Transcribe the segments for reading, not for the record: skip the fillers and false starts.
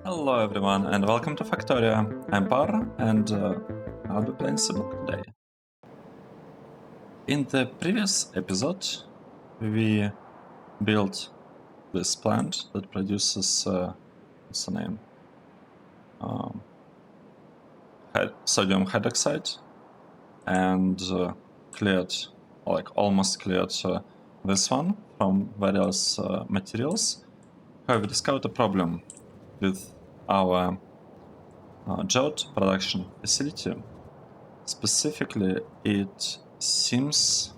Hello everyone and welcome to Factorio. I'm Par and I'll be playing Seablock today. In the previous episode we built this plant that produces what's the name? Sodium hydroxide and cleared, almost cleared this one from various materials. However, we discovered a problem with our geode production facility. Specifically, it seems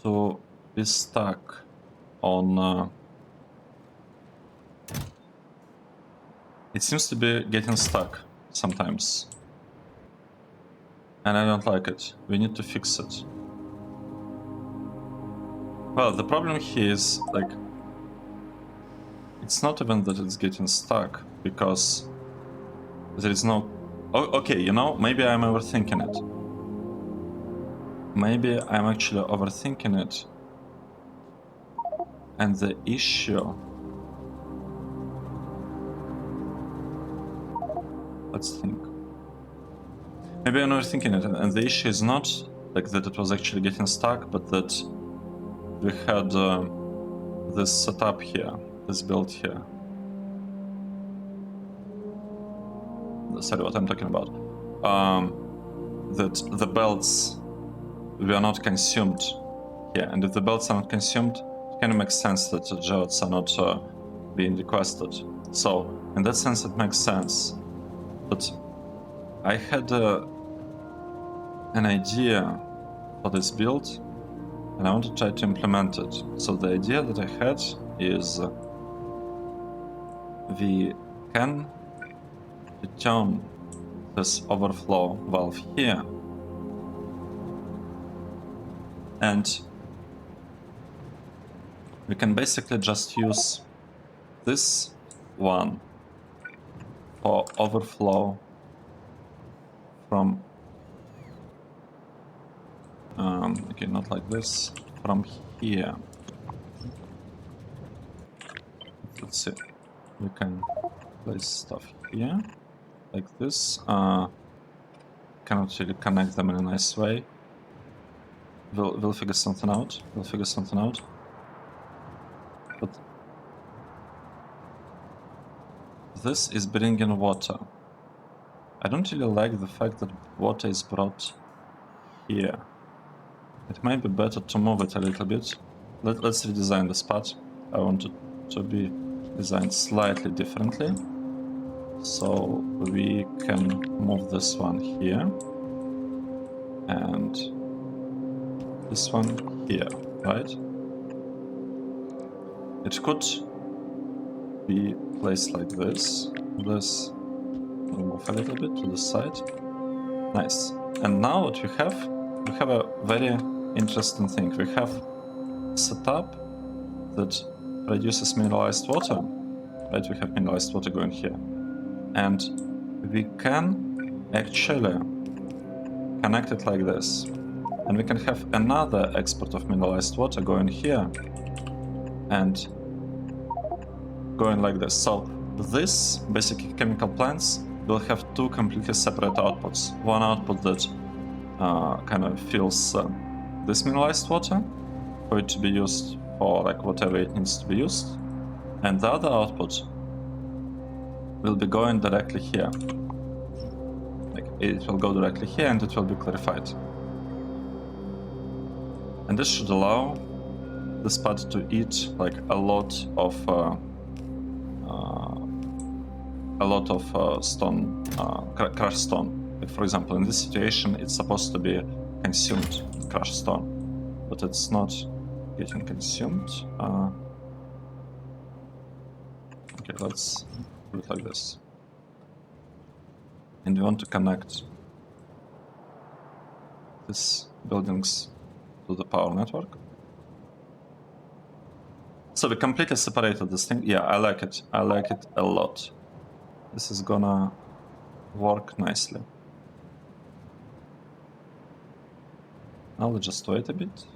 to be stuck on... it seems to be getting stuck sometimes. And I don't like it. We need to fix it. Well, the problem here is, it's not even that it's getting stuck, because there is no... Oh, okay, you know, maybe I'm overthinking it. Maybe I'm actually overthinking it. And the issue... Let's think. Maybe I'm overthinking it, and the issue is not that it was actually getting stuck, but that we had this setup here, this build here. Sorry, what I'm talking about. That the belts were not consumed here, and if the belts are not consumed, it kind of makes sense that the geodes are not being requested. So, in that sense, it makes sense. But I had an idea for this build, and I want to try to implement it. So the idea that I had is we can return this overflow valve here, and we can basically just use this one for overflow from okay, not like this, from here. Let's see, we can place stuff here like this. Cannot really connect them in a nice way. We'll figure something out. But this is bringing water. I don't really like the fact that water is brought here. It might be better to move it a little bit. Let's redesign this part. I want it to be designed slightly differently. So we can move this one here. And this one here, right? It could be placed like this. This will move a little bit to the side. Nice. And now what we have a very interesting thing. We have a setup that produces mineralized water. Right, we have mineralized water going here. And we can actually connect it like this. And we can have another export of mineralized water going here and going like this. So this basic chemical plants will have two completely separate outputs. One output that kind of fills this mineralized water for it to be used for whatever it needs to be used, and the other output will be going directly here. It will go directly here and it will be clarified. And this should allow this part to eat a lot of stone, crushed stone. For example, in this situation, it's supposed to be consumed, crushed stone, but it's not getting consumed. Okay, let's do it like this. And we want to connect these buildings to the power network. So we completely separated this thing. Yeah, I like it. I like it a lot. This is gonna work nicely. Now we'll just wait a bit.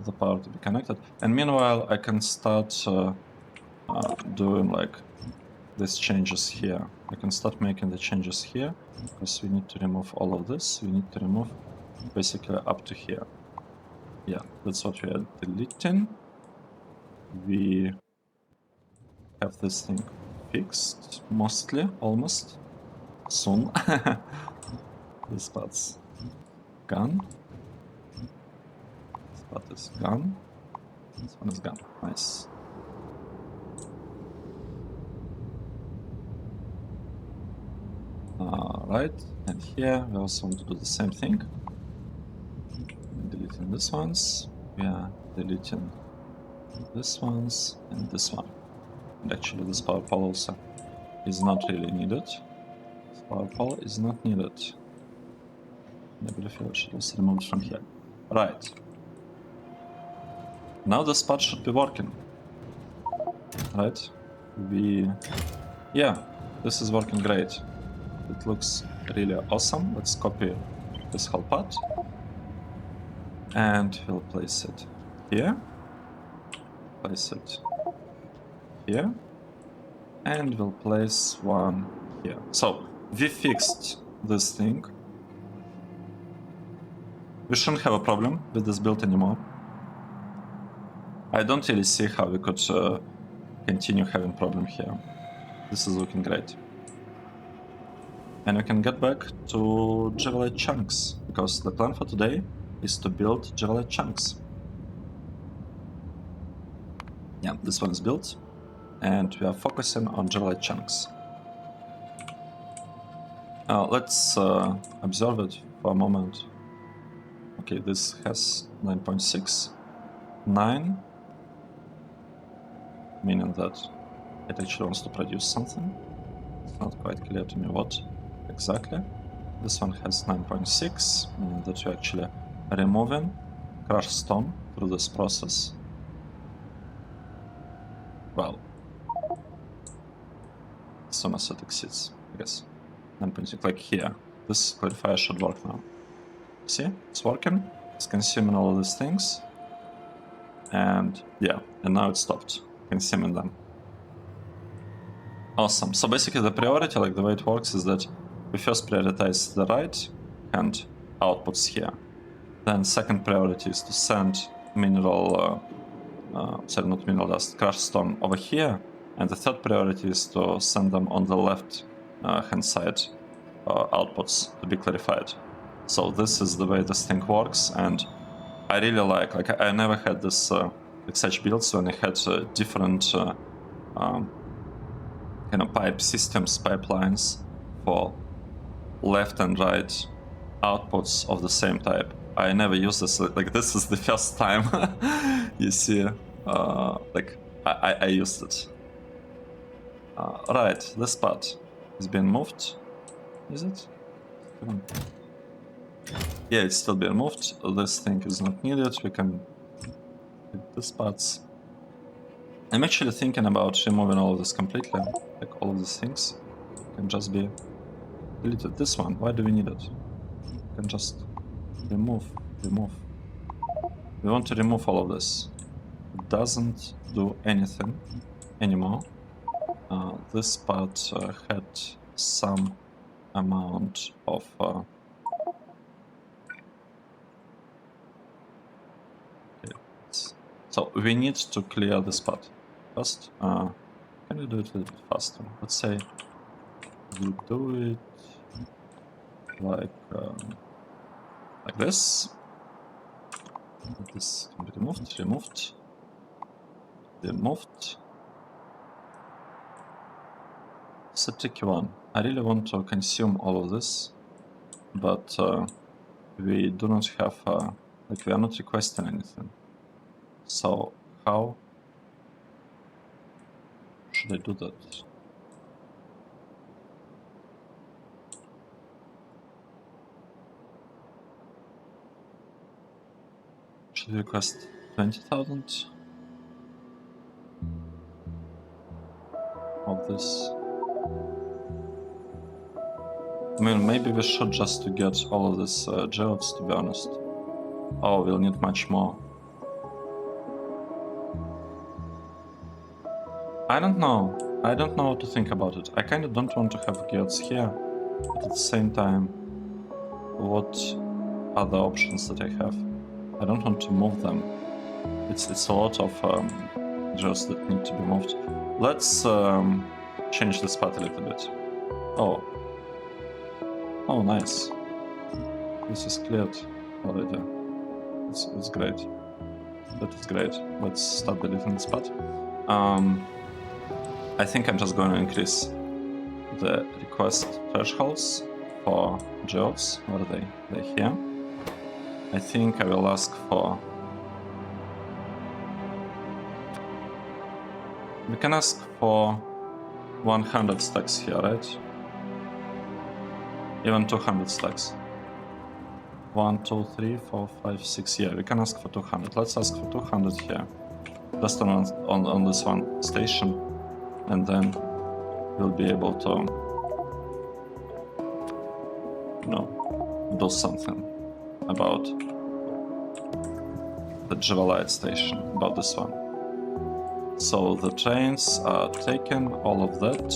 the power to be connected. And meanwhile, I can start doing like these changes here. I can start making the changes here, because we need to remove all of this. We need to remove basically up to here. Yeah, that's what we are deleting. We have this thing fixed, mostly, almost, soon. This part's gone. This part is gone. This one is gone. Nice. Right, and here we also want to do the same thing. Deleting these ones. We are deleting these ones and this one. And actually this power pole also is not really needed. This power pole is not needed. I believe it should also be removed from here. Right. Now this part should be working. Right? Yeah, this is working great. It looks really awesome. Let's copy this whole part. And we'll place it here. Place it here. And we'll place one here. So, we fixed this thing. We shouldn't have a problem with this build anymore. I don't really see how we could continue having problem here. This is looking great. And we can get back to JIVOLITE chunks, because the plan for today is to build JIVOLITE chunks. Yeah, this one is built, and we are focusing on JIVOLITE chunks. Let's observe it for a moment. Okay, this has 9.6. 9, meaning that it actually wants to produce something. It's not quite clear to me what exactly. This one has 9.6, meaning that you're actually removing crushed stone through this process. Well, as soon as it exceeds, I guess. 9.6, like here. This clarifier should work now. See, it's working. It's consuming all of these things. And yeah, and now it stopped consuming them. Awesome. So basically the priority, like the way it works, is that we first prioritize the right hand outputs here. Then second priority is to send mineral, sorry, not mineral dust, crushed stone over here. And the third priority is to send them on the left hand side outputs to be clarified. So this is the way this thing works, and I really like I never had this like such builds when I had different kind of pipe systems, pipelines for left and right outputs of the same type. I never used this, like this is the first time you see, like I used it. Right, this part is being moved, is it? Yeah, it's still being moved. This thing is not needed. We can hit these parts. I'm actually thinking about removing all of this completely. Like all of these things can just be deleted. This one, why do we need it? We can just remove. We want to remove all of this. It doesn't do anything anymore. This part had some amount of so we need to clear this part first. Can we do it a little bit faster? Let's say we do it like this. This can be removed. It's a tricky one. I really want to consume all of this, but we do not have, like we are not requesting anything. So how should I do that? Should we request 20,000 of this? I mean, maybe we should just to get all of this geodes, to be honest. Oh, we'll need much more. I don't know. I don't know what to think about it. I kind of don't want to have gears here, but at the same time, what are the options that I have? I don't want to move them. It's a lot of gears that need to be moved. Let's change the spot a little bit. Oh. Oh, nice. This is cleared already. It's great. That is great. Let's start deleting the spot. I think I'm just going to increase the request thresholds for geodes. Where are they? They're here. I think I will ask for... We can ask for 100 stacks here, right? Even 200 stacks. 1, 2, 3, 4, 5, 6. Yeah, we can ask for 200. Let's ask for 200 here. Just on this one station. And then we'll be able to, you know, do something about the JIVOLITE station, about this one. So the trains are taken, all of that.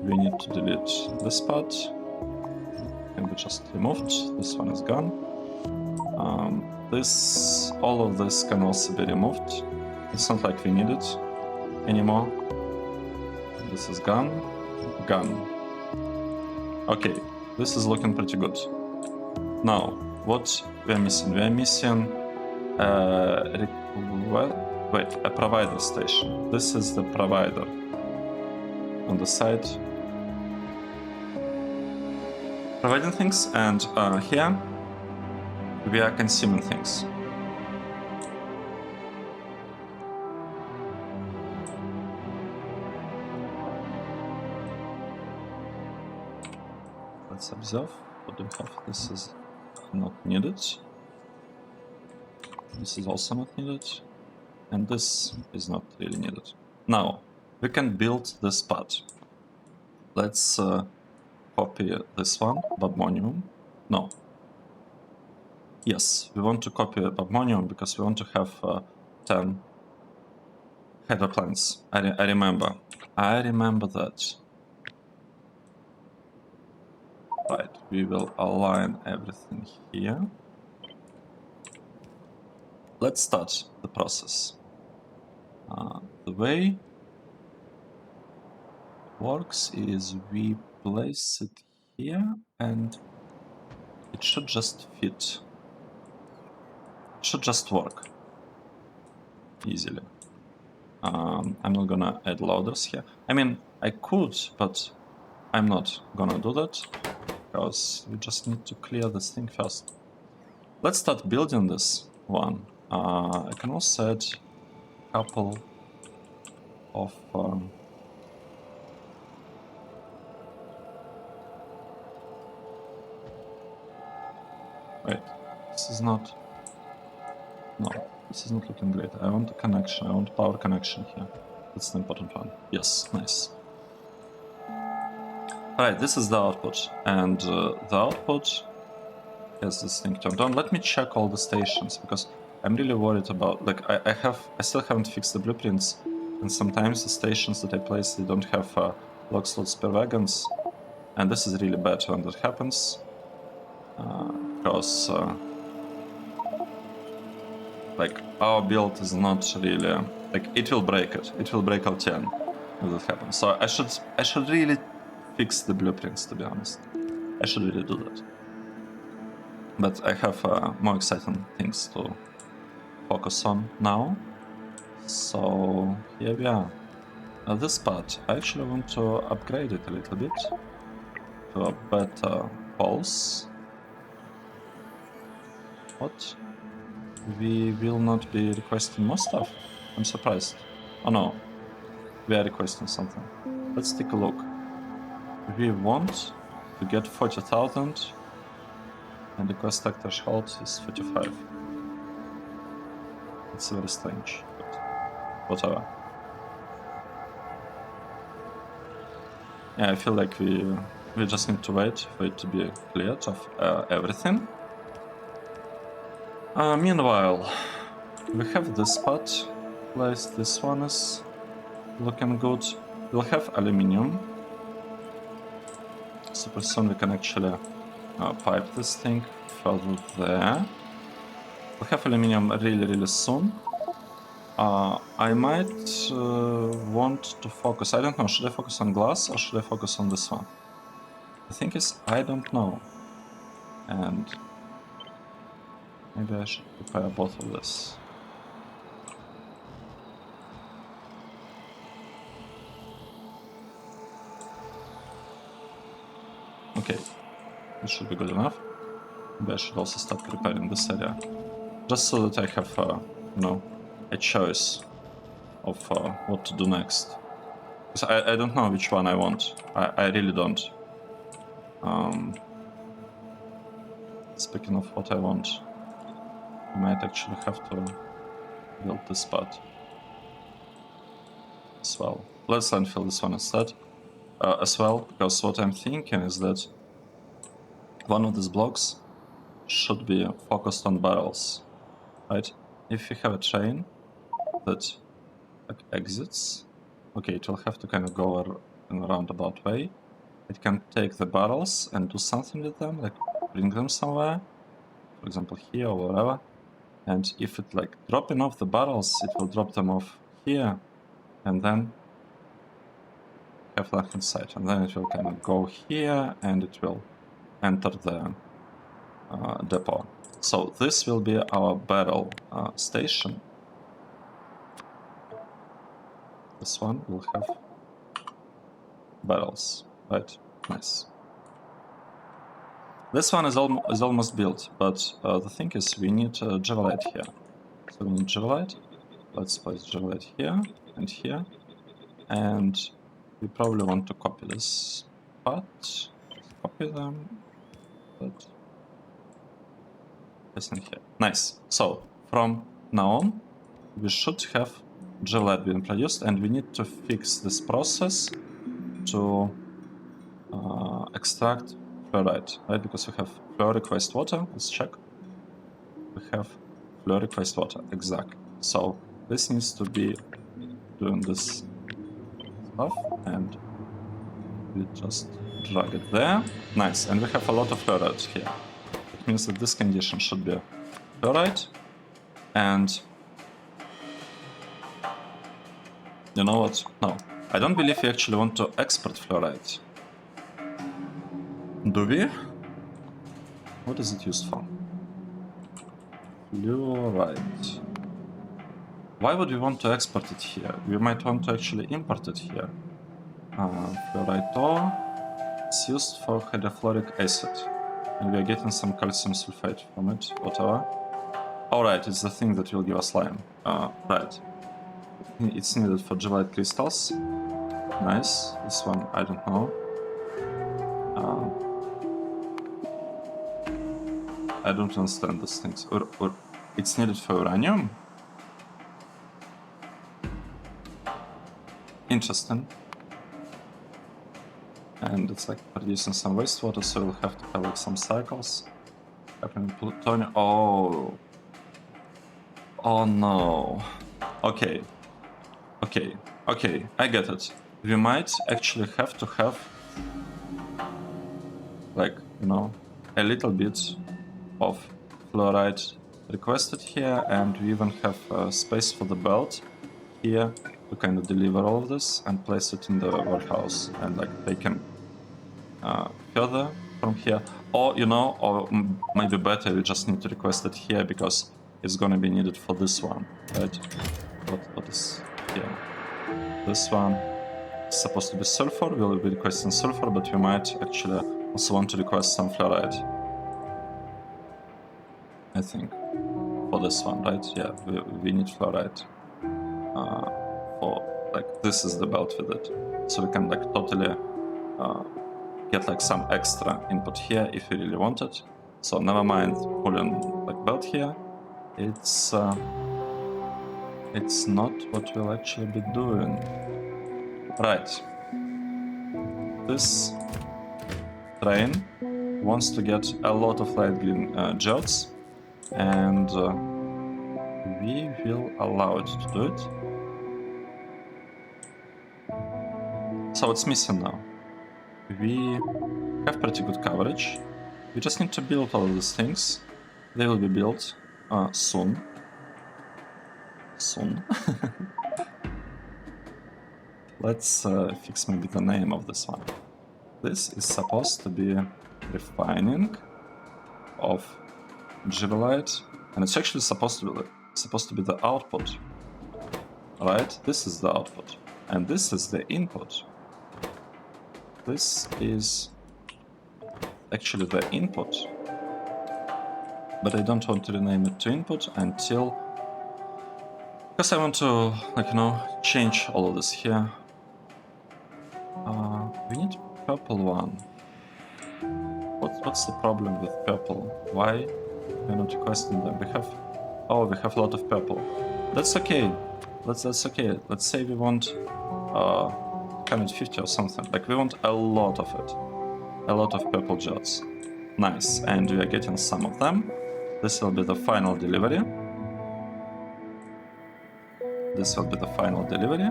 We need to delete this part. Can be just removed. This one is gone. All of this can also be removed. It's not like we need it anymore. This is gone. Gone. Okay, this is looking pretty good. Now, what we are missing? We are missing a provider station. This is the provider on the side. Providing things, and here we are consuming things. Let's observe what do we have. This is not needed. This is also not needed. And this is not really needed. Now, we can build this part. Let's copy this one, Babmonium. No. Yes, we want to copy Babmonium because we want to have 10 header plants. I remember. I remember that. Right, we will align everything here. Let's start the process. The way it works is we place it here and it should just fit. It should just work easily. I'm not gonna add loaders here. I mean, I could, but I'm not gonna do that because we just need to clear this thing first. Let's start building this one. I can also add a couple of wait, this is not... No, this is not looking great. I want a connection, I want power connection here. That's the important one. Yes, nice. Alright, this is the output, and the output has this thing turned on. Let me check all the stations, because I'm really worried about, like, I still haven't fixed the blueprints, and sometimes the stations that I place, they don't have log slots per wagons, and this is really bad when that happens, because like, our build is not really, like, it will break it. It will break out 10 if that happens. So I should really fix the blueprints, to be honest. I should really do that. But I have more exciting things to focus on now. So here we are. This part, I actually want to upgrade it a little bit to a better pulse. What? We will not be requesting more stuff? I'm surprised. Oh no, we are requesting something. Let's take a look. We want to get 40,000 and the request stack threshold is 45. It's very strange, but whatever. Yeah, I feel like we just need to wait for it to be cleared of everything. Meanwhile, we have this spot placed. This one is looking good. We'll have aluminium. Super soon we can actually pipe this thing further there. We'll have aluminium really soon. I might want to focus. I don't know, should I focus on glass or should I focus on this one? The thing is, I don't know. And maybe I should prepare both of this. Okay, this should be good enough. Maybe I should also start preparing this area. Just so that I have, you know, a choice of what to do next. Because I don't know which one I want. I really don't. Speaking of what I want, I might actually have to build this part as well. Let's landfill this one instead as well, because what I'm thinking is that one of these blocks should be focused on barrels, right? If you have a train that like exits, okay, it will have to kind of go in a roundabout way. It can take the barrels and do something with them, like bring them somewhere, for example here or wherever. And if it like dropping off the barrels, it will drop them off here, and then have left hand side, and then it will kind of go here, and it will enter the depot. So this will be our barrel station. This one will have barrels, right? Nice. This one is almost built, but the thing is we need JIVOLITE here. So we need JIVOLITE. Let's place JIVOLITE here and here. And we probably want to copy this part. Let's copy them. But this in here. Nice. So from now on, we should have JIVOLITE being produced, and we need to fix this process to extract fluoride, right? Because we have fluoric wastewater. Let's check. We have fluoric wastewater, exactly. So this needs to be doing this stuff, and we just drag it there. Nice, and we have a lot of fluoride here. It means that this condition should be fluoride, and you know what? No, I don't believe we actually want to export fluoride. Do we? What is it used for? Fluoride. Why would we want to export it here? We might want to actually import it here. Fluoride ore is used for hydrofluoric acid. And we are getting some calcium sulfate from it, whatever. Alright, it's the thing that will give us lime. Right. It's needed for JIVOLITE crystals. Nice. This one, I don't know. I don't understand these things. Or it's needed for uranium? Interesting. And it's like producing some wastewater, so we'll have to have like some cycles. Happening plutonium. Oh. Oh no. Okay. Okay. Okay. I get it. We might actually have to have, like, you know, a little bit of fluoride requested here, and we even have space for the belt here to kind of deliver all of this and place it in the warehouse, and like they can further from here, or you know, or maybe better we just need to request it here because it's gonna be needed for this one, right? What is here? This one is supposed to be sulfur. We'll be requesting sulfur, but we might actually also want to request some fluoride, I think, for this one, right? Yeah, we need fluoride for, like, this is the belt with it, so we can like totally get like some extra input here if we really want it. So never mind pulling like belt here. It's not what we'll actually be doing. Right. This train wants to get a lot of light green geodes, and we will allow it to do it. So it's missing now. We have pretty good coverage. We just need to build all of these things. They will be built soon. Soon. Let's fix maybe the name of this one. This is supposed to be refining of JIVOLITE, and it's actually supposed to be the output. Right? This is the output, and this is the input. This is actually the input, but I don't want to rename it to input until, because I want to, like, you know, change all of this here. We need purple one. What's the problem with purple? Why we're not requesting them? We have a lot of purple. That's okay. That's okay. Let's say we want 150 or something. Like, we want a lot of it. A lot of purple geodes. Nice. And we are getting some of them. This will be the final delivery. This will be the final delivery.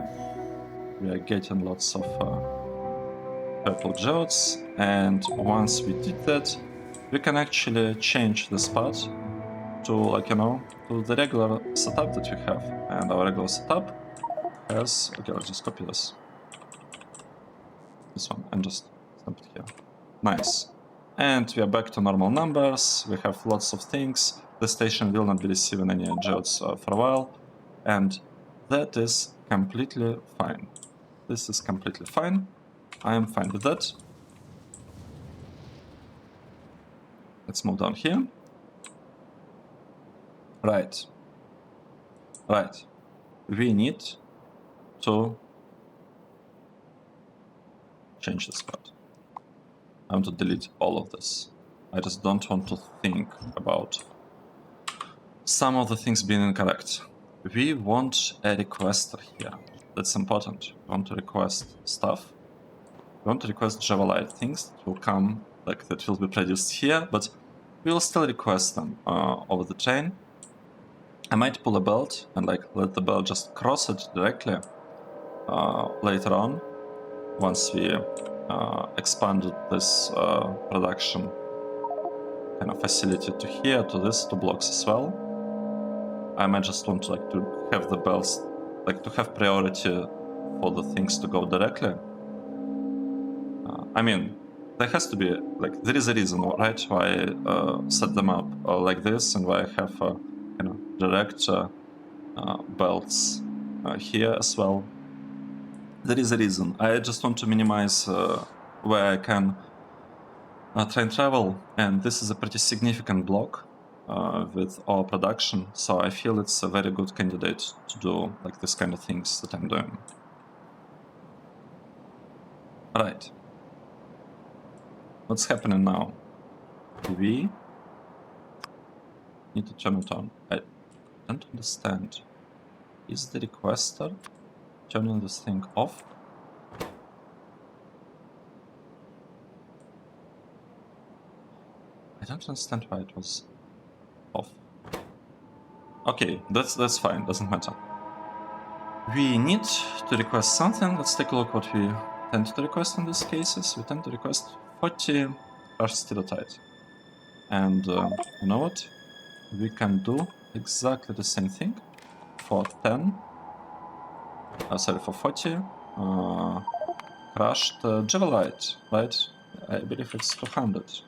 We are getting lots of purple geodes, and once we did that, we can actually change the spot to, like, you know, to the regular setup that we have. And our regular setup has, okay, let's just copy this one and just stamp it here. Nice. And we are back to normal numbers. We have lots of things. The station will not be receiving any geodes for a while, and that is completely fine. This is completely fine. I am fine with that. Let's move down here. Right. We need to change the spot. I want to delete all of this. I just don't want to think about some of the things being incorrect. We want a requester here. That's important. We want to request stuff. We want to request JIVOLITE things that will come, like, that will be produced here, but we will still request them over the chain. I might pull a belt and, like, let the belt just cross it directly later on, once we expanded this production kind of facility to here, to these two blocks as well. I might just want to, like, to have the belts, like, to have priority for the things to go directly. I mean, there has to be, like, there is a reason, right, why I set them up like this, and why I have, you know, direct belts here as well. There is a reason. I just want to minimize where I can train travel, and this is a pretty significant block with our production, so I feel it's a very good candidate to do, like, this kind of things that I'm doing. Right. What's happening now? We need to turn it on. I don't understand. Is the requester turning this thing off? I don't understand why it was off. Okay, that's fine, doesn't matter. We need to request something. Let's take a look what we tend to request in these cases. We tend to request 40 stereotype. And you know what? We can do exactly the same thing for 10. For 40 crushed JIVOLITE, right? I believe it's 200.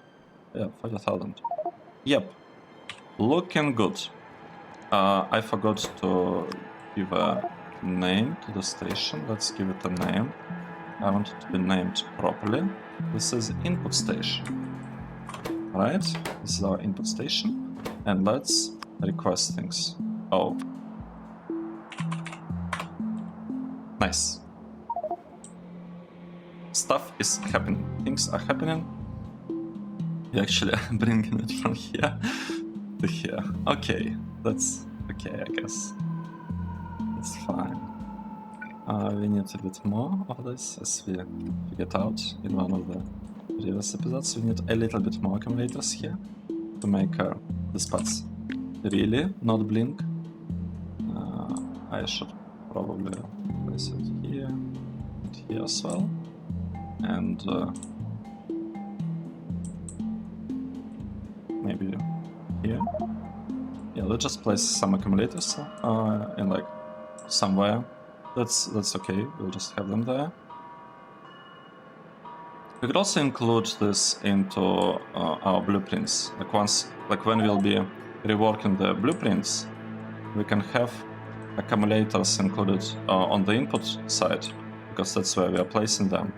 Yeah, 40,000. Yep, looking good. I forgot to give a name to the station. Let's give it a name. I want it to be named properly. This is input station. Right? This is our input station. And let's request things. Oh. Nice. Stuff is happening. Things are happening. We're actually bringing it from here to here. Okay, that's okay, I guess. It's fine. We need a bit more of this, as we figured out in one of the previous episodes. We need a little bit more accumulators here to make the spots really not blink. I should probably place it here and here as well. and maybe here. Yeah, let's just place some accumulators in like somewhere. That's okay. We'll just have them there. We could also include this into our blueprints. Like when we'll be reworking the blueprints, we can have accumulators included on the input side, because that's where we are placing them.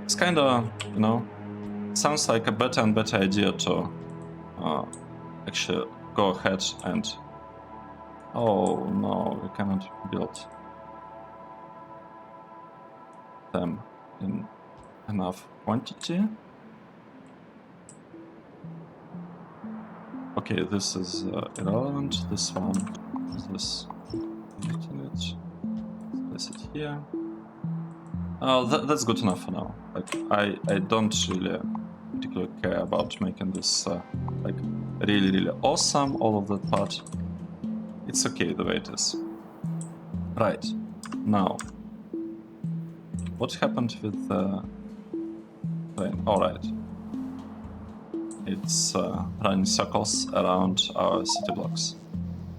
It's kind of, you know, sounds like a better and better idea to actually go ahead and... Oh no, we cannot build them in enough quantity. Okay, this is irrelevant. This one is this. Place it here. Oh, that's good enough for now. Like, I don't really particularly care about making this like really awesome, all of that part. It's okay the way it is. Right, now, what happened with the plane? Alright. It's running circles around our city blocks.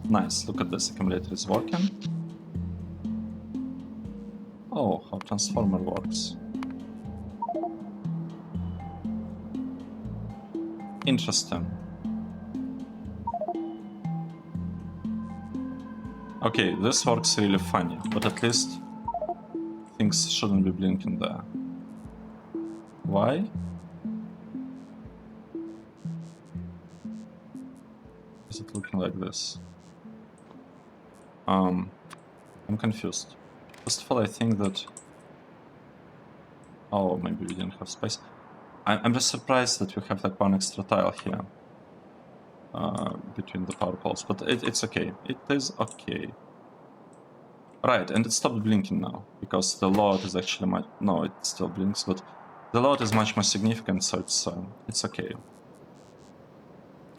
Nice, look at this, accumulator is working. Oh, how transformer works. Interesting. Okay, this works really funny, but at least things shouldn't be blinking there. Why? Is it looking like this? I'm confused. First of all, I think that... Oh, maybe we didn't have space. I'm just surprised that we have like one extra tile here between the power poles, but it's okay. It is okay. Right, and it stopped blinking now, because the load is actually much... No, it still blinks, but the load is much more significant, so it's okay.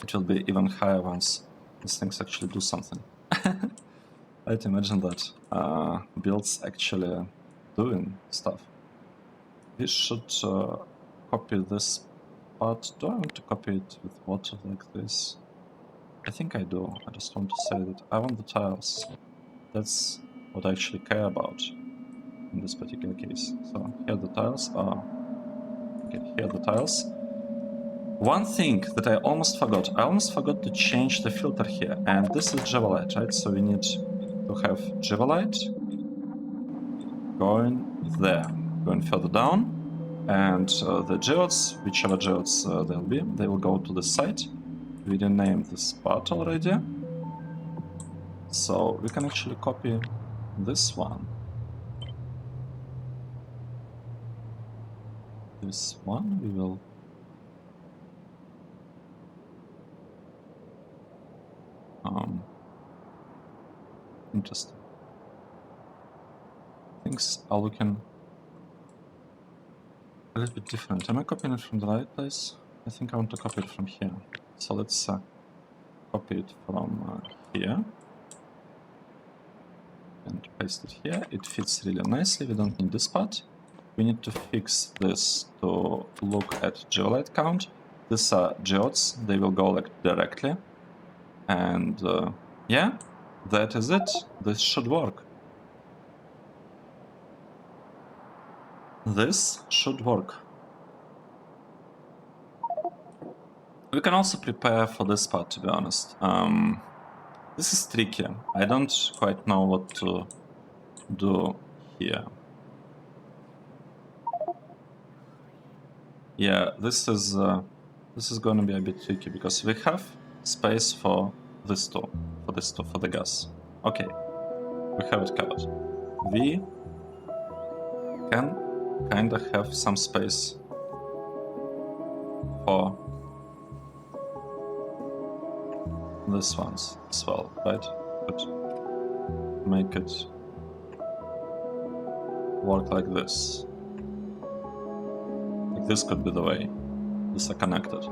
It will be even higher once these things actually do something. I'd imagine that builds actually doing stuff. We should copy this part. Do I want to copy it with water like this? I think I do. I just want to say that I want the tiles. That's what I actually care about in this particular case. So here the tiles are... Okay, here the tiles. One thing that I almost forgot to change the filter here, and this is JIVOLITE, right? So we need to have JIVOLITE going there, going further down, and the geodes, whichever geodes they'll be, they will go to the site. We renamed this part already, so we can actually copy this one. This one we will... Interesting. Things are looking a little bit different. Am I copying it from the right place? I think I want to copy it from here. So let's copy it from here and paste it here. It fits really nicely. We don't need this part. We need to fix this to look at JIVOLITE count. These are geodes. They will go like directly. And yeah, that is it. This should work. This should work. We can also prepare for this part, to be honest. This is tricky. I don't quite know what to do here. Yeah, this is going to be a bit tricky, because we have space for this two, for the gas. Okay, we have it covered. We can kind of have some space for these ones as well, right? But make it work like this. Like this could be the way these are connected.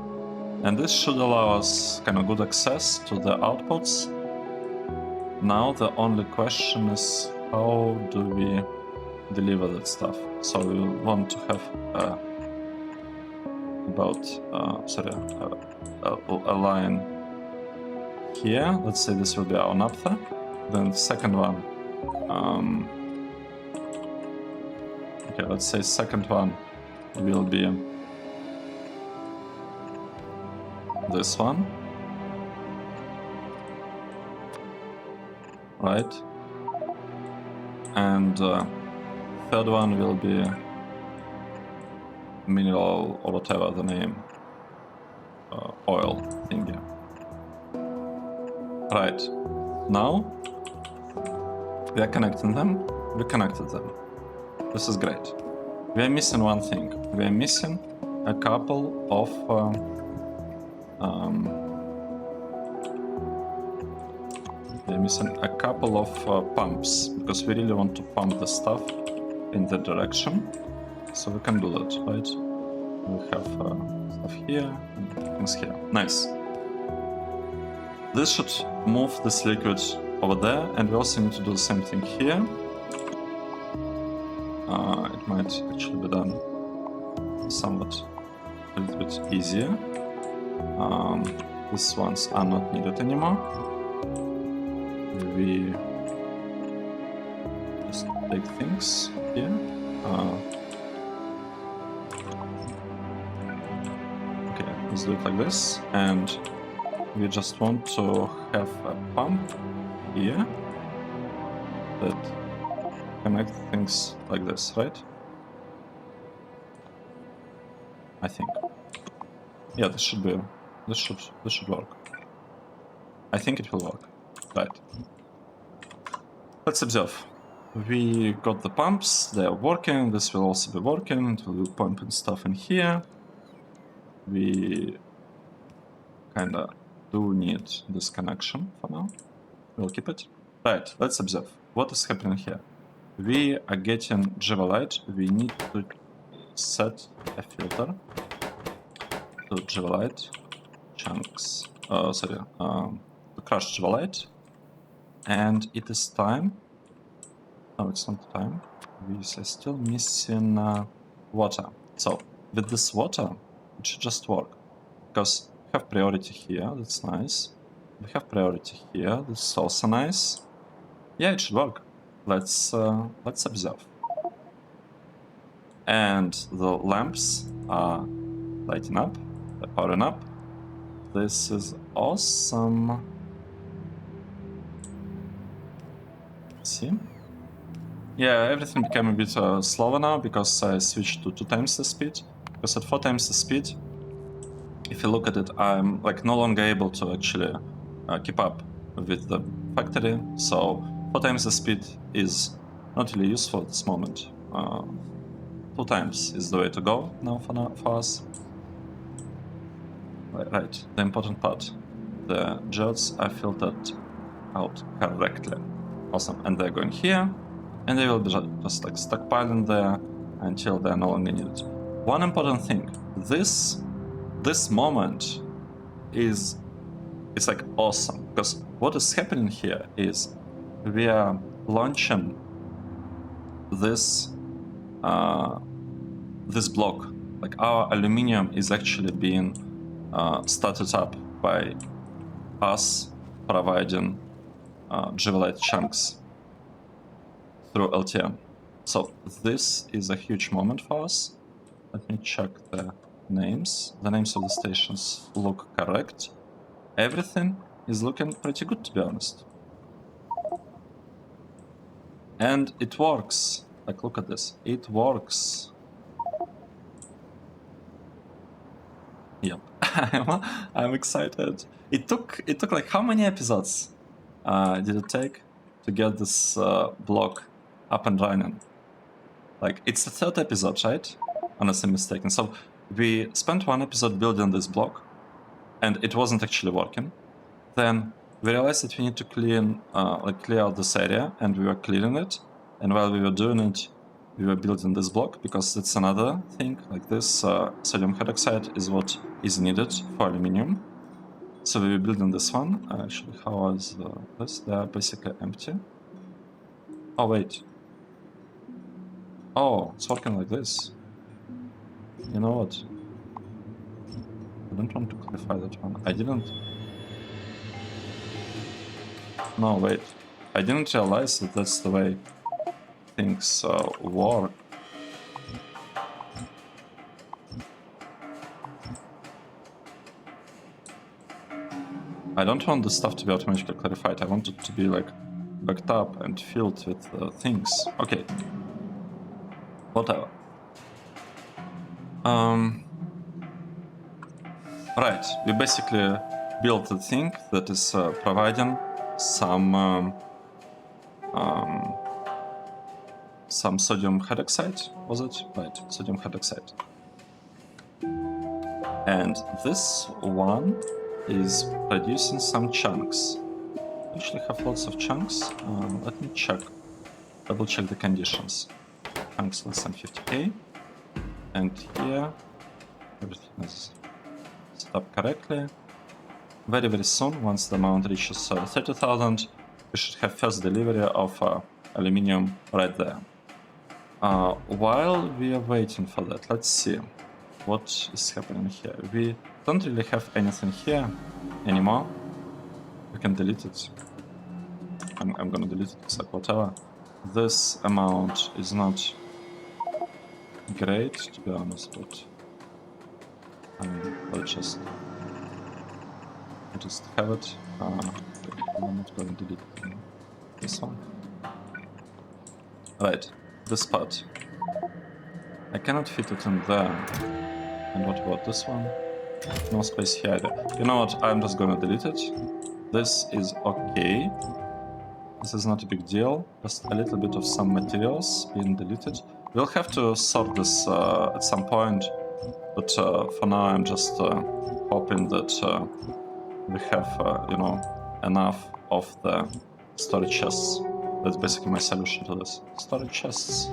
And this should allow us kind of good access to the outputs. Now the only question is, how do we deliver that stuff. So we want to have a line here. Let's say this will be our naphtha. Then the second one, okay, let's say second one will be this one, right? And third one will be mineral or whatever the name, oil thingy. Right, now we are connecting them. We connected them. This is great. We are missing one thing. We are missing a couple of pumps, because we really want to pump the stuff in that direction. So we can do that, right? We have stuff here and things here. Nice. This should move this liquid over there, and we also need to do the same thing here. It might actually be done somewhat a little bit easier. These ones are not needed anymore. We just take things here. Okay, let's do it like this, and we just want to have a pump here that connect things like this, right? I think. Yeah, this should work. I think it will work. Right. Let's observe. We got the pumps, they are working, this will also be working, it will be pumping stuff in here. We kinda do need this connection for now. We'll keep it. Right, let's observe. What is happening here? We are getting JIVOLITE. We need to set a filter to JIVOLITE chunks. To crush JIVOLITE. And it is time. No, it's not time. We are still missing water. So with this water, it should just work. Because we have priority here, that's nice. We have priority here, that's also nice. Yeah, it should work. Let's observe. And the lamps are lighting up, they're powering up. This is awesome. See? Yeah, everything became a bit slower now because I switched to 2 times the speed. Because at 4 times the speed, if you look at it, I'm like no longer able to actually keep up with the factory. So 4 times the speed is not really useful at this moment. 2 times is the way to go now for us. Right, the important part. The geodes are filtered out correctly. Awesome, and they're going here, and they will be just like stockpiling there until they're no longer needed. One important thing, this moment is like awesome, because what is happening here is we are launching this this block. Like our aluminium is actually being started up by us providing JIVOLITE chunks through LTM. So this is a huge moment for us. Let me check the names. The names of the stations look correct. Everything is looking pretty good, to be honest. And it works. Like, look at this. It works. Yep. I'm excited. It took like how many episodes did it take to get this block up and running? Like, it's the 3rd episode, right? Unless I'm mistaken. So we spent 1 episode building this block, and it wasn't actually working. Then we realized that we need to clear out this area, and we were clearing it. And while we were doing it, we were building this block, because it's another thing. Like this sodium hydroxide is what is needed for aluminium. So we were building this one. Actually, how was this? They are basically empty. Oh wait. Oh, it's working like this. You know what? I don't want to clarify that one. I didn't... No, wait. I didn't realize that that's the way things work. I don't want the stuff to be automatically clarified. I want it to be like backed up and filled with things. Okay. Whatever. Right. We basically built a thing that is providing some sodium hydroxide, was it? Right, sodium hydroxide. And this one is producing some chunks. I actually have lots of chunks. Let me check, double check the conditions. Chunks less than 50k. And here, everything is set up correctly. Very, very soon, once the amount reaches 30,000, we should have first delivery of aluminium right there. While we are waiting for that, let's see what is happening here. We don't really have anything here anymore. We can delete it. I'm gonna delete it, it's like whatever. This amount is not great, to be honest, but I mean, let's just have it. I'm not going to delete this one. Right, this part. I cannot fit it in there. And what about this one? No space here either. You know what? I'm just gonna delete it. This is okay. This is not a big deal. Just a little bit of some materials being deleted. We'll have to sort this at some point. But for now, I'm just hoping that we have, you know, enough of the storage chests. That's basically my solution to this. Storage chests.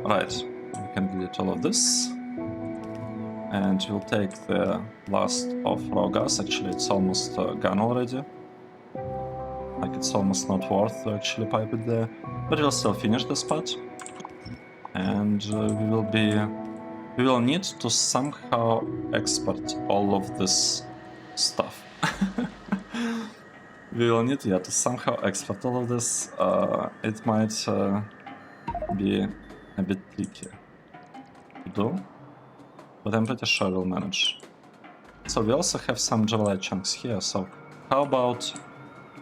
Right, we can delete all of this. And we'll take the last of raw gas. Actually, it's almost gone already. Like, it's almost not worth to actually pipe it there. But we'll still finish this part. And we will need to somehow export all of this stuff. We will need, yeah, to somehow export all of this. It might be a bit tricky to do, but I'm pretty sure we'll manage. So we also have some JIVOLITE chunks here, so how about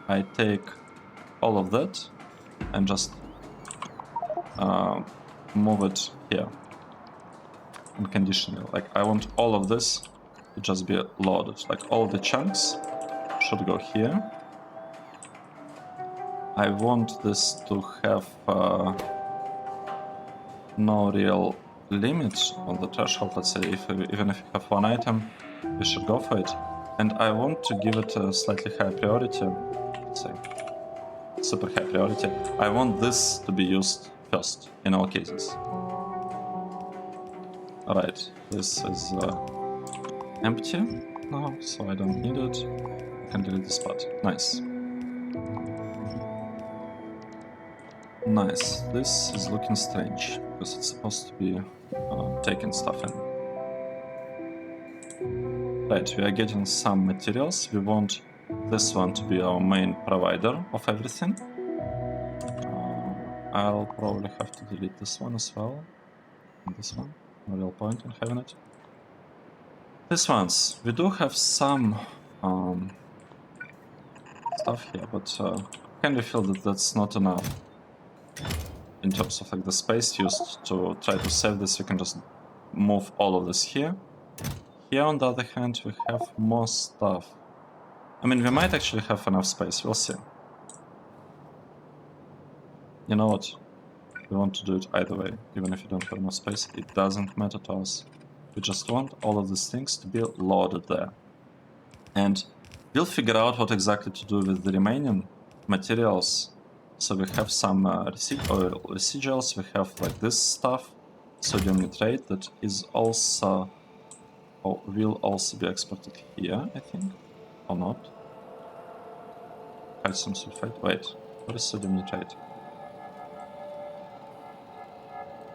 I take all of that and just move it here unconditionally. Like, I want all of this to just be loaded. Like, all the chunks should go here. I want this to have no real limit on the threshold. Let's say even if you have one item, you should go for it. And I want to give it a slightly higher priority. Let's say super high priority. I want this to be used first in all cases. Alright, this is empty now, so I don't need it. I can delete this part. Nice. Nice. This is looking strange, because it's supposed to be taking stuff in. Right, we are getting some materials. We want this one to be our main provider of everything. I'll probably have to delete this one as well. And this one. No real point in having it. These ones. We do have some stuff here, but kind of feel that that's not enough. In terms of like the space used to try to save this, we can just move all of this here. Here, on the other hand, we have more stuff. I mean, we might actually have enough space, we'll see. You know what? We want to do it either way, even if you don't have enough space, it doesn't matter to us. We just want all of these things to be loaded there. And we'll figure out what exactly to do with the remaining materials. So we have some residuals, we have like this stuff, sodium nitrate, that is also, or will also be exported here, I think, or not. Calcium sulfate, wait, what is sodium nitrate?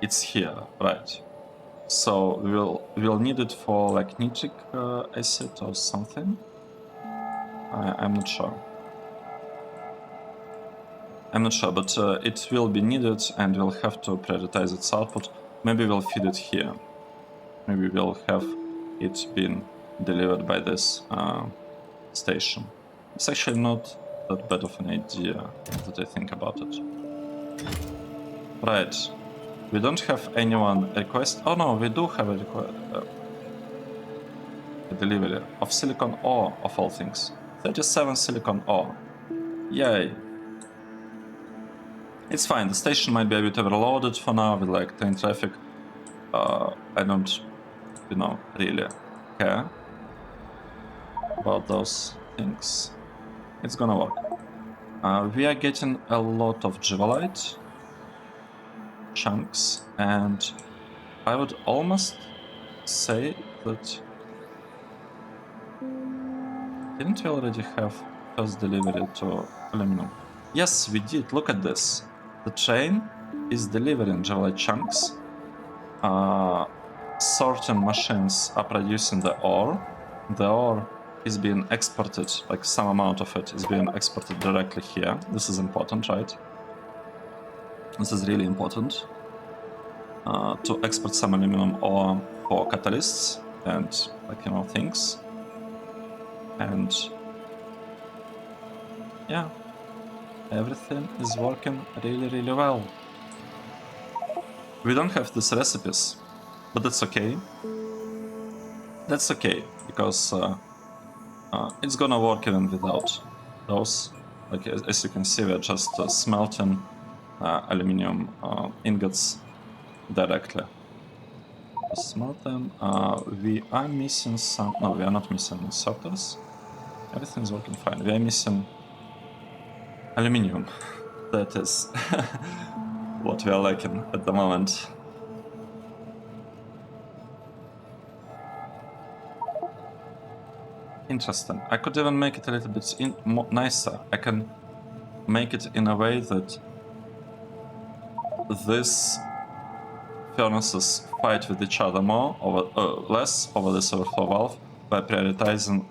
it's here, right? So we'll need it for like nitric acid or something. I'm not sure. I'm not sure, but it will be needed and we'll have to prioritize its output. Maybe we'll feed it here. Maybe we'll have it being delivered by this station. It's actually not that bad of an idea that I think about it. Right. We don't have anyone request. Oh no, we do have a delivery of silicon ore of all things. 37 silicon ore. Yay. It's fine. The station might be a bit overloaded for now with like train traffic. I don't, really care about those things. It's gonna work. We are getting a lot of JIVOLITE chunks, and I would almost say that... Didn't we already have first delivery to aluminum? Yes, we did. Look at this. The train is delivering JIVOLITE chunks. Certain machines are producing the ore. The ore is being exported, like some amount of it is being exported directly here. This is important, right? This is really important. To export some aluminum ore for catalysts and things. And yeah, everything is working really, really well. We don't have these recipes, but that's okay. That's okay, because it's gonna work even without those. Like, as you can see, we're just smelting aluminum ingots directly. Smelt them. We are missing some... No, we are not missing inserters. Everything's working fine. We are missing aluminum. That is what we are lacking at the moment. Interesting. I could even make it a little bit nicer. I can make it in a way that these furnaces fight with each other less over this overflow valve by prioritizing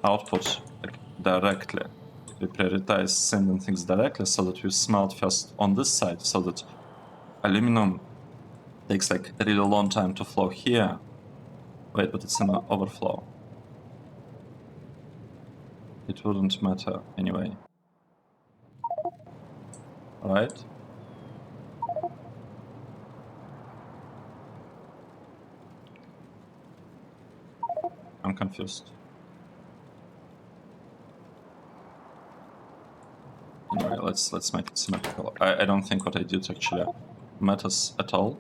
output directly. We prioritize sending things directly so that we smelt first on this side, so that aluminum takes like a really long time to flow here. Wait, but it's an overflow. It wouldn't matter anyway. Right? I'm confused. Anyway, let's make it symmetrical. I don't think what I did actually matters at all.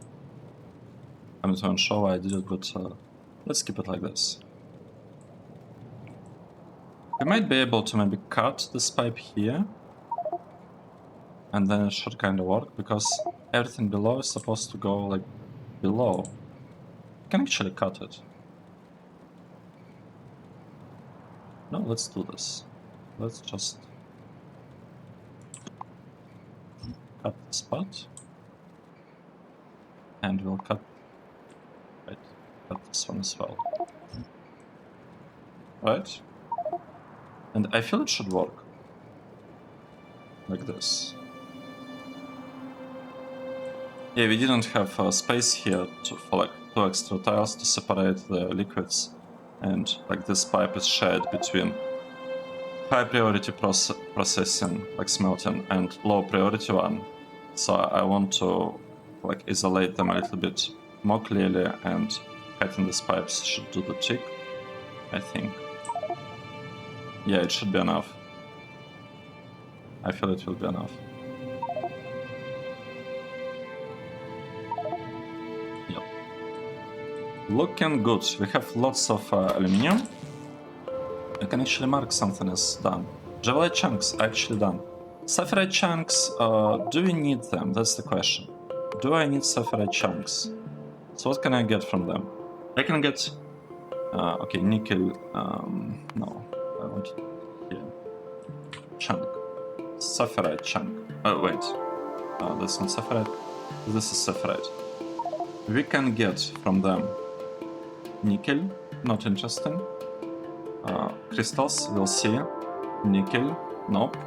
I'm not even sure why I did it, but let's keep it like this. We might be able to maybe cut this pipe here, and then it should kind of work, because everything below is supposed to go like below. I can actually cut it. No, let's do this. Let's just cut this part, and we'll cut this one as well. Right? And I feel it should work like this. Yeah, we didn't have space here for like 2 extra tiles to separate the liquids, and like this pipe is shared between high priority processing, like smelting, and low priority one. So I want to like isolate them a little bit more clearly, and cutting these pipes should do the trick, I think. Yeah, it should be enough. I feel it will be enough. Yep. Looking good. We have lots of aluminium. I can actually mark something as done. JIVOLITE chunks are actually done. Sapphire chunks, do we need them? That's the question. Do I need sapphire chunks? So what can I get from them? I can get... okay, nickel... no, I want... Yeah. Chunk. Sapphire chunk. Oh, wait. That's not sapphire. This is sapphire. We can get from them nickel, not interesting. Crystals, we'll see. Nickel, nope.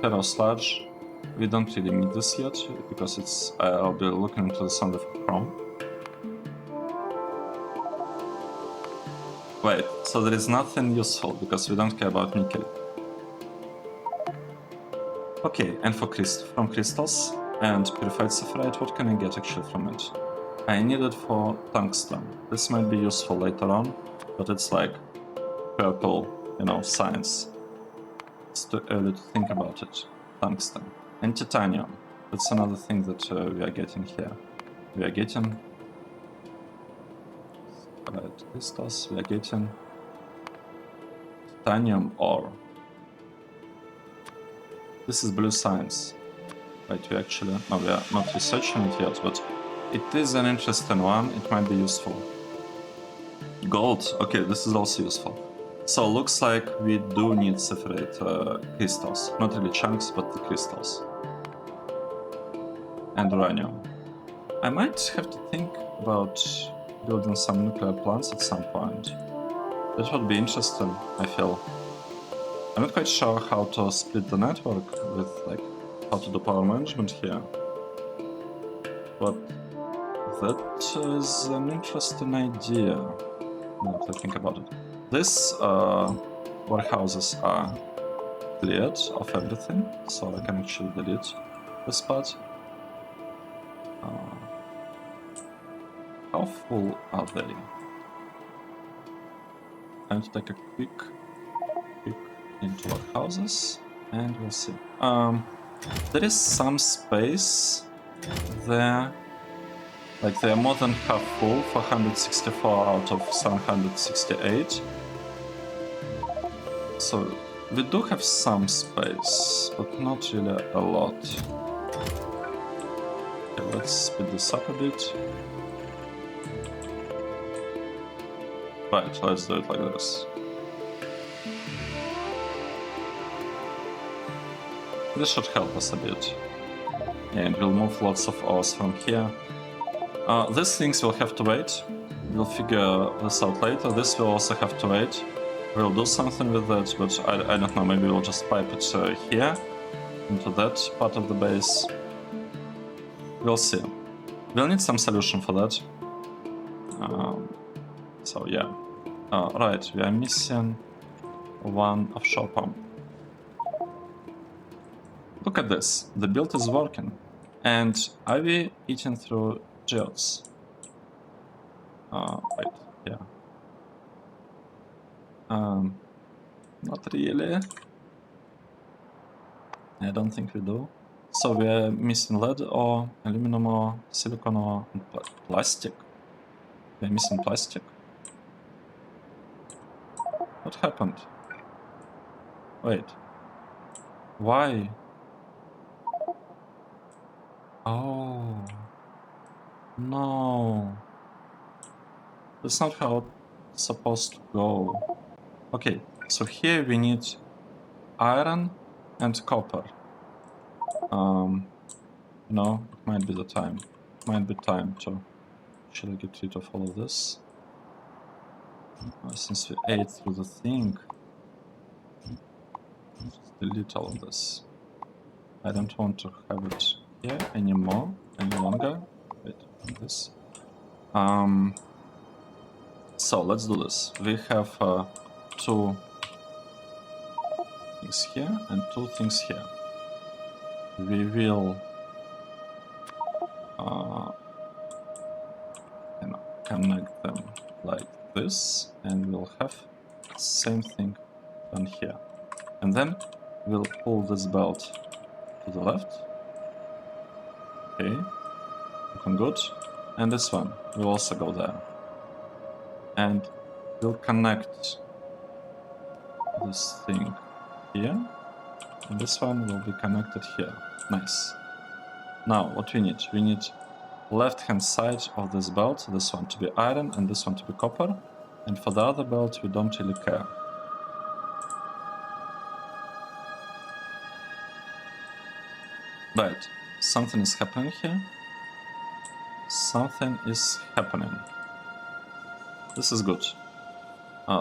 Ferro sludge, we don't really need this yet because it's. I'll be looking into this only for chrome. Wait, so there is nothing useful because we don't care about nickel. Okay, and for from crystals and purified sapphirite, what can I get actually from it? I need it for tungsten. This might be useful later on, but it's like purple, you know, science. It's too early to think about it. Tungsten. And titanium. That's another thing that we are getting here. We are getting crystals, we are getting titanium ore. This is blue science. Right, we actually, no, we are not researching it yet, but it is an interesting one. It might be useful. Gold, okay, this is also useful. So looks like we do need separate crystals. Not really chunks, but the crystals. And uranium. I might have to think about building some nuclear plants at some point. That would be interesting, I feel. I'm not quite sure how to split the network with, like, how to do power management here. But that is an interesting idea, now that I think about it. These warehouses are cleared of everything, so I can actually delete this part. How full are they? I'm going to take a quick into warehouses, and we'll see. There is some space there. Like, they are more than half full, 464 out of 768. So we do have some space, but not really a lot. Okay, let's speed this up a bit. Right, let's do it like this. This should help us a bit. And we'll move lots of ores from here. These things will have to wait. We'll figure this out later. This will also have to wait. We'll do something with that, but I don't know, maybe we'll just pipe it here, into that part of the base. We'll see. We'll need some solution for that. So yeah. Right, we are missing one offshore pump. Look at this, the build is working. And are we eating through geodes? Wait, yeah. Not really. I don't think we do. So we're missing lead or aluminum or silicon or plastic. We're missing plastic. What happened? Wait. Why? Oh. No. That's not how it's supposed to go. Okay, so here we need iron and copper. No, it might be the time. It might be time to actually get rid of all of this. Since we ate through the thing, just delete all of this. I don't want to have it here anymore, any longer. Wait, this. So let's do this. We have 2 things here and 2 things here. We will connect them like this, and we'll have the same thing done here. And then we'll pull this belt to the left. Okay, looking good. And this one will also go there. And we'll connect this thing here, and this one will be connected here. Nice. Now, what we need left-hand side of this belt, this one to be iron and this one to be copper. And for the other belt, we don't really care. Right, something is happening here. something is happening. This is good.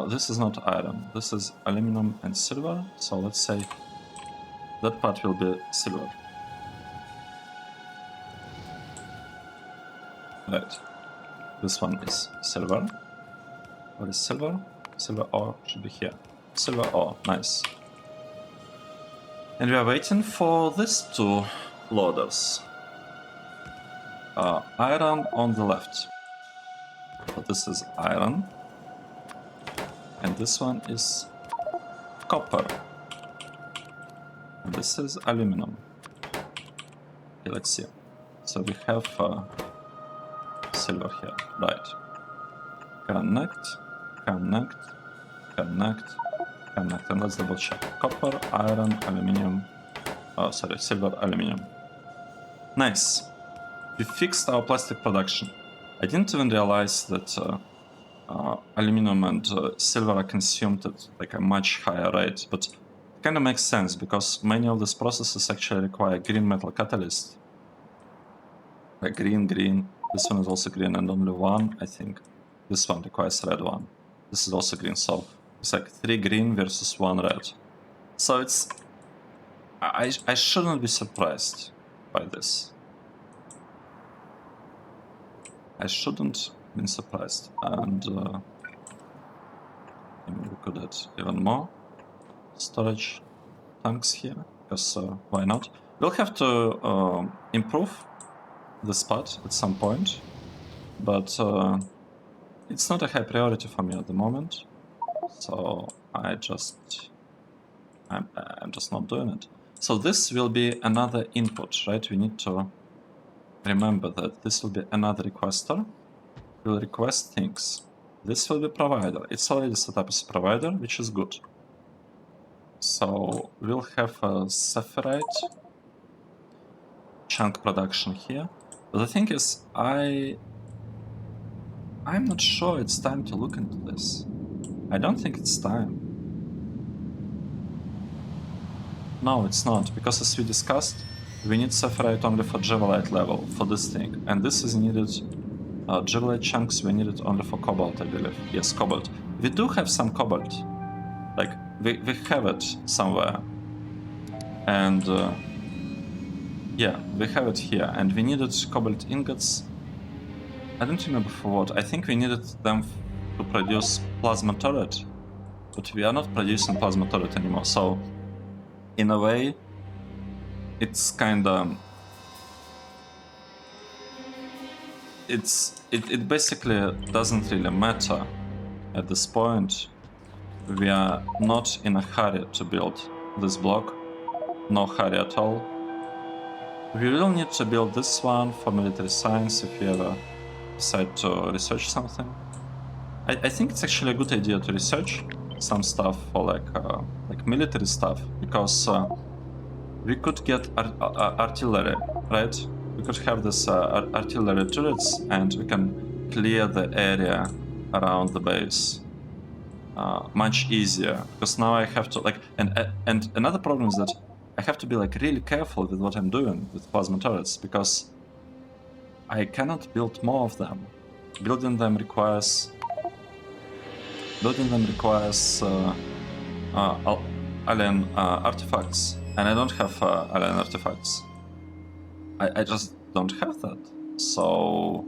This is not iron. This is aluminum and silver. So let's say that part will be silver. Right. This one is silver. What is silver? Silver ore should be here. Silver ore, nice. And we are waiting for these two loaders. Iron on the left. So this is iron. And this one is copper. And this is aluminum. Okay, let's see. So we have silver here, right. Connect, connect, connect, connect, and let's double check. Copper, iron, aluminum, oh sorry, silver, aluminum. Nice. We fixed our plastic production. I didn't even realize that aluminum and silver are consumed at like a much higher rate, but it kind of makes sense because many of these processes actually require green metal catalyst. Like green, green. This one is also green, and only one, I think. This one requires red one. This is also green, so it's like 3 green versus 1 red. So it's... I shouldn't be surprised by this. I shouldn't be surprised. And we could add even more storage tanks here, because why not? We'll have to improve the spot at some point, but it's not a high priority for me at the moment, so I'm just not doing it. So this will be another input, right? We need to remember that this will be another requester. We'll request things. This will be provider. It's already set up as a provider, which is good. So we'll have a Sapphirite chunk production here. But the thing is, I'm not sure it's time to look into this. I don't think it's time. No, it's not, because as we discussed, we need Sapphirite only for JIVOLITE level, for this thing. And this is needed, JIVOLITE chunks we need it only for cobalt, I believe. Yes, cobalt. We do have some cobalt. Like, we have it somewhere. And, yeah, we have it here. And we needed cobalt ingots. I don't remember for what. I think we needed them to produce plasma turret. But we are not producing plasma turret anymore, so... in a way, it's kinda... It basically doesn't really matter at this point. We are not in a hurry to build this block. No hurry at all. We will need to build this one for military science if we ever decide to research something. I think it's actually a good idea to research some stuff for like military stuff, because we could get artillery, right? We could have this artillery turrets, and we can clear the area around the base much easier. Because now I have to like, and another problem is that I have to be like really careful with what I'm doing with plasma turrets, because I cannot build more of them. Building them requires alien artifacts, and I don't have alien artifacts. I just don't have that. So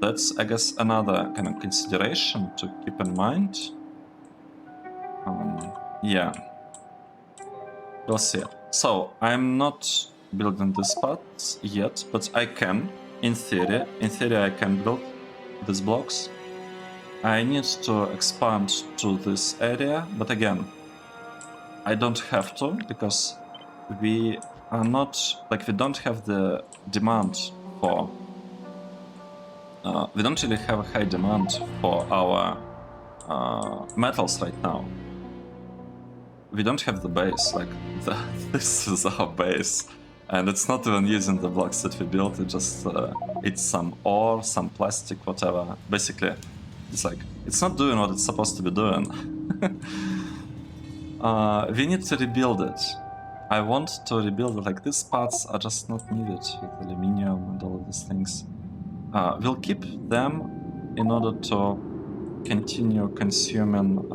that's, I guess, another kind of consideration to keep in mind. Yeah, we'll see. So I'm not building this part yet, but I can, in theory. In theory, I can build these blocks. I need to expand to this area, but again, I don't have to, because we are not, like, we don't have the demand for, we don't really have a high demand for our metals right now. We don't have the base, like, this is our base, and it's not even using the blocks that we built, it just, it's some ore, some plastic, whatever. Basically, it's like, it's not doing what it's supposed to be doing. We need to rebuild it. I want to rebuild it, like, these parts are just not needed with aluminium and all of these things. we'll keep them in order to continue consuming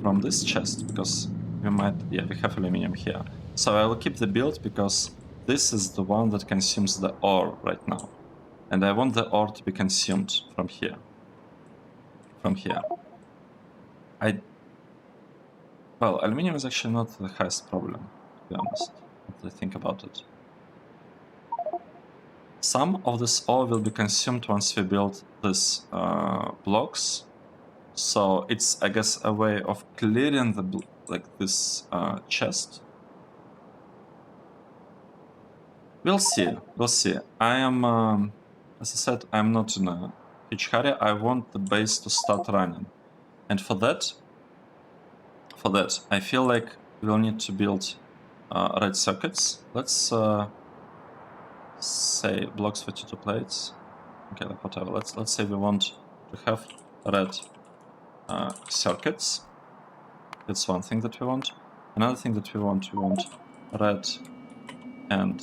from this chest, because we might, yeah, we have aluminum here. So I will keep the build because this is the one that consumes the ore right now. And I want the ore to be consumed from here. From here. Well, aluminum is actually not the highest problem, to be honest, if I think about it. Some of this ore will be consumed once we build these blocks. So it's, I guess, a way of clearing the this chest. We'll see. We'll see. I am, as I said, I'm not in a huge hurry. I want the base to start running, and for that, I feel like we'll need to build red circuits. Let's say blocks for 2 plates. Okay, like whatever. Let's say we want to have red circuits. That's one thing that we want. Another thing that we want red and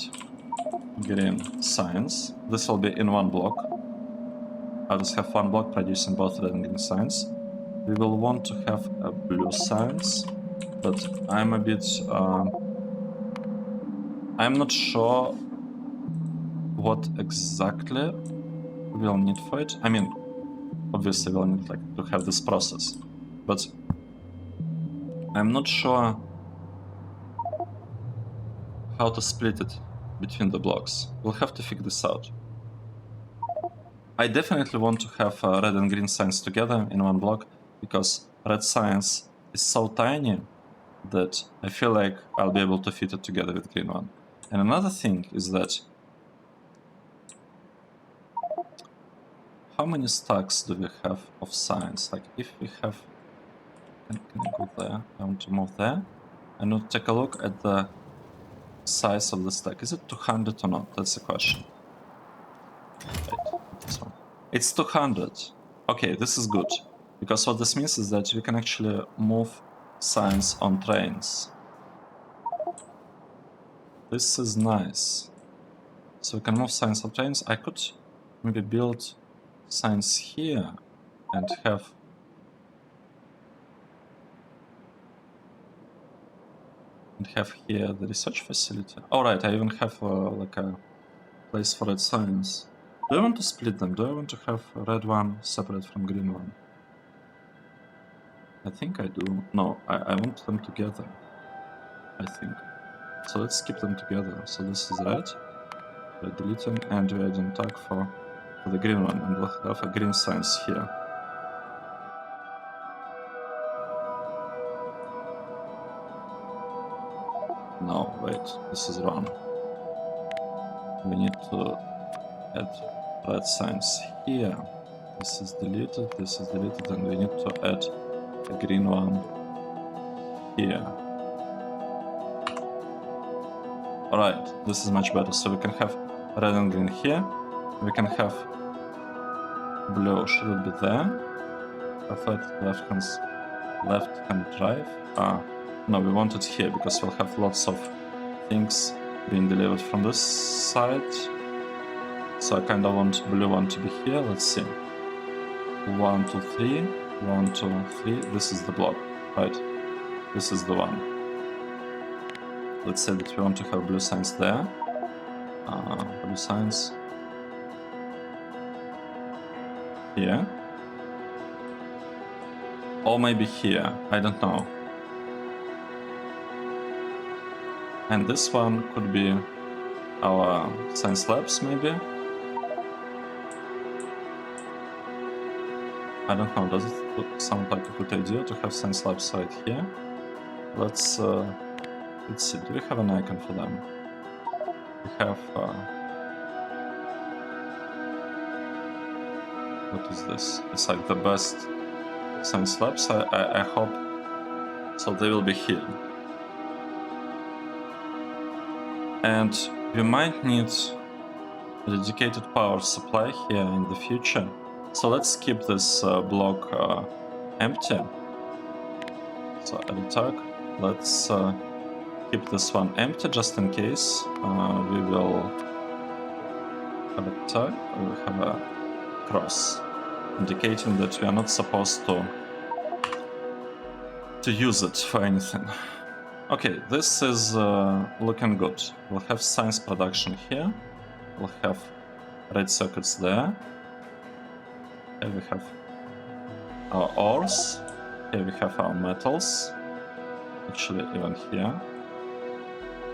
green signs. This will be in one block. I'll just have one block producing both red and green signs. We will want to have a blue signs, but I'm a bit I'm not sure what exactly we'll need for it. I mean, obviously we'll need to have this process, but I'm not sure how to split it between the blocks. We'll have to figure this out. I definitely want to have red and green signs together in one block, because red signs is so tiny that I feel like I'll be able to fit it together with green one. And another thing is that how many stacks do we have of signs? Like if we have, can I go there? I want to move there. I want to take a look at the size of the stack. Is it 200 or not? That's the question. Right, this one. It's 200. Okay, this is good. Because what this means is that we can actually move signs on trains. This is nice. So we can move signs on trains. I could maybe build signs here and have here the research facility. Alright, I even have like a place for red signs. Do I want to split them? Do I want to have a red one separate from green one? I think I do. No, I want them together, I think. So let's keep them together. So this is red. We're deleting and we're adding tag for the green one, and we'll have a green signs here. No, wait, this is wrong. We need to add red signs here. This is deleted, and we need to add a green one here. Alright, this is much better. So we can have red and green here. We can have blue, should it be there? Left hand drive. No, we want it here because we'll have lots of things being delivered from this side. So I kind of want blue one to be here. Let's see. 1, 2, 3. 1, 2, 3. This is the block, right? This is the one. Let's say that we want to have blue signs there. Blue signs here. Or maybe here. I don't know. And this one could be our science labs, maybe? I don't know, does it sound like a good idea to have science labs right here? Let's see, do we have an icon for them? We have... what is this? It's like the best science labs, I hope. So they will be here. And we might need a dedicated power supply here in the future. So let's keep this block empty. So add a tag. Let's keep this one empty just in case we will have a tag or we have a cross, indicating that we are not supposed to use it for anything. Okay, this is looking good. We'll have science production here. We'll have red circuits there. Here we have our ores. Here we have our metals. Actually, even here.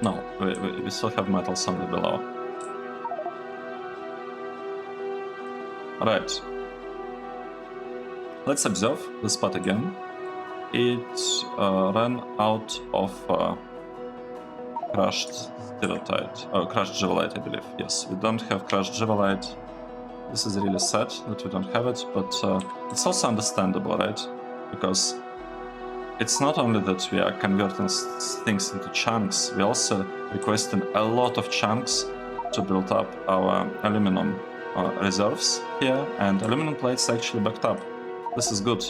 No, we still have metals only below. Right. Let's observe this part again. It ran out of crushed stereotype, crushed JIVOLITE, I believe. Yes, we don't have crushed JIVOLITE. This is really sad that we don't have it, but it's also understandable, right? Because it's not only that we are converting things into chunks, we're also requesting a lot of chunks to build up our aluminum reserves here, and aluminum plates actually backed up. This is good.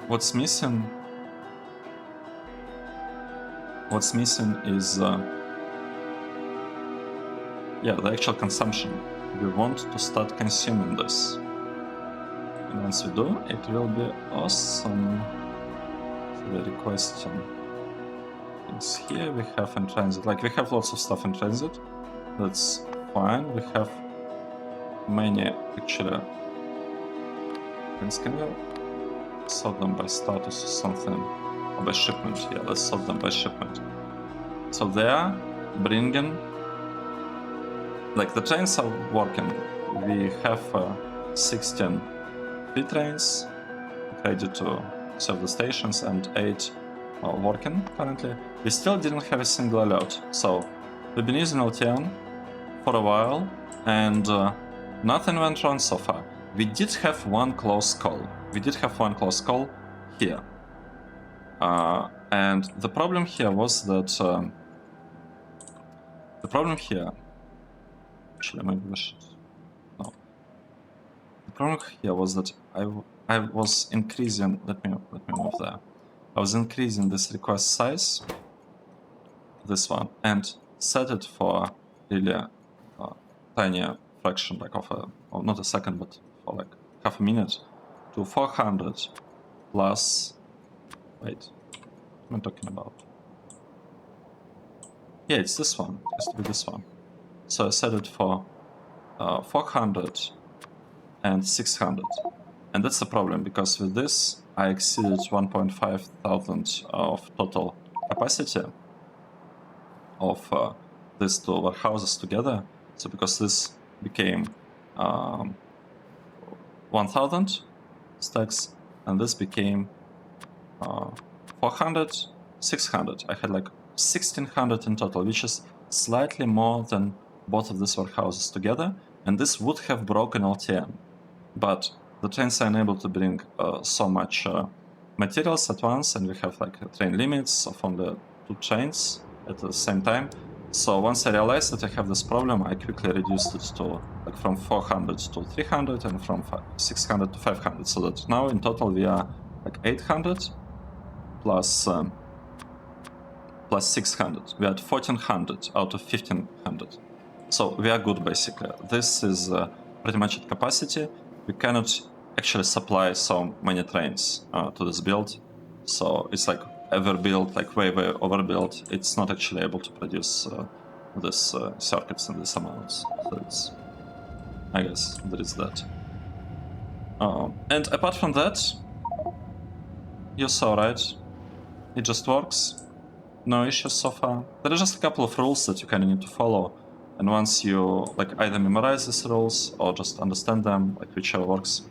What's missing? What's missing is yeah, the actual consumption. We want to start consuming this. And once we do, it will be awesome. So we're requesting things here. We have in transit. Like, we have lots of stuff in transit. That's fine. We have many, actually. Things. Can we sort them by status or something? Or by shipment? Yeah, let's sort them by shipment. So they are bringing... Like, the trains are working. We have 16 free trains ready to serve the stations and 8 working currently. We still didn't have a single alert. So we've been using LTN for a while and nothing went wrong so far. We did have one close call. We did have one close call here. And the problem here was that... the problem here... Actually, maybe we should... No. The problem here was that I was increasing... Let me move there. I was increasing this request size, this one, and set it for really a tiny fraction, like of a... Oh, not a second, but for like half a minute, to 400 plus... Wait, what am I talking about? Yeah, it's this one. It has to be this one. So I set it for 400 and 600. And that's the problem, because with this I exceeded 1.5 thousand of total capacity of these two warehouses together. So because this became 1000 stacks and this became 400, 600. I had like 1600 in total, which is slightly more than both of these warehouses together, and this would have broken LTN. But the trains are unable to bring so much materials at once, and we have like train limits of only 2 trains at the same time. So once I realized that I have this problem, I quickly reduced it to like from 400 to 300 and from 600 to 500, so that now in total we are like 800 plus plus 600. We are at 1400 out of 1500. So we are good, basically. This is pretty much at capacity. We cannot actually supply so many trains to this build. So it's like overbuilt, like way overbuilt. It's not actually able to produce this circuits in this amounts. So it's, I guess there is that. And apart from that, you saw, right? It just works. No issues so far. There are just a couple of rules that you kind of need to follow. And once you like either memorize these rules or just understand them, like whichever works,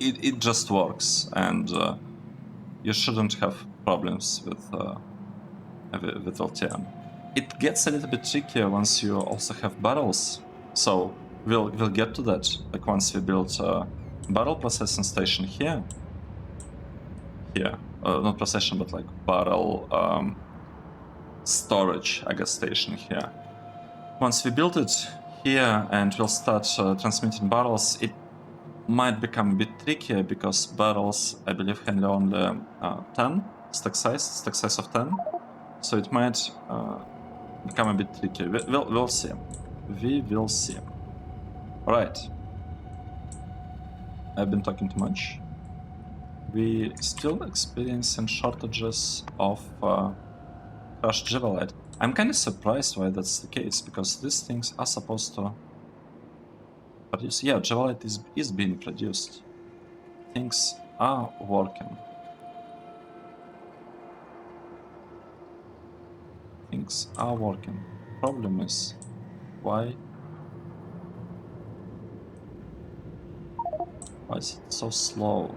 it just works, and you shouldn't have problems with LTN. It gets a little bit trickier once you also have barrels. So we'll get to that. Like once we build a barrel processing station here, not procession, but like barrel storage, I guess, station here. Once we build it here and we'll start transmitting barrels, it might become a bit trickier because barrels, I believe, handle only 10 stack size of 10. So it might become a bit tricky. We'll see. We will see. Alright. I've been talking too much. We still experiencing shortages of crushed JIVOLITE. I'm kind of surprised why that's the case, because these things are supposed to produce. Yeah, JIVOLITE is being produced. Things are working. Things are working. Problem is, why is it so slow?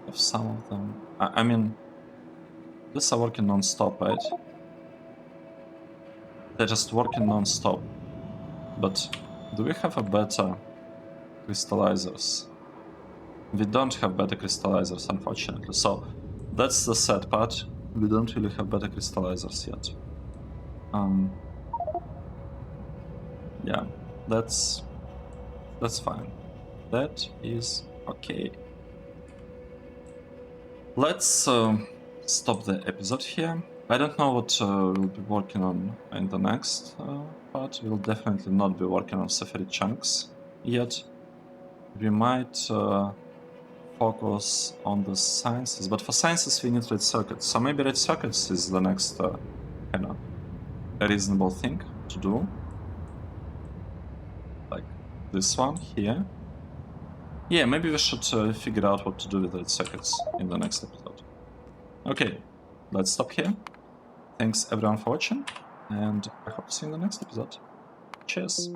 If some of them, I mean, these are working non-stop, right? They're just working non-stop. But do we have a better crystallizers? We don't have better crystallizers, unfortunately. So that's the sad part. We don't really have better crystallizers yet. Yeah, that's fine. That is okay. Let's stop the episode here. I don't know what we'll be working on in the next part. We'll definitely not be working on Safari chunks yet. We might focus on the sciences, but for sciences we need red circuits. So maybe red circuits is the next kind of a reasonable thing to do. Like this one here. Yeah, maybe we should figure out what to do with red circuits in the next episode. Okay, let's stop here. Thanks everyone for watching, and I hope to see you in the next episode. Cheers!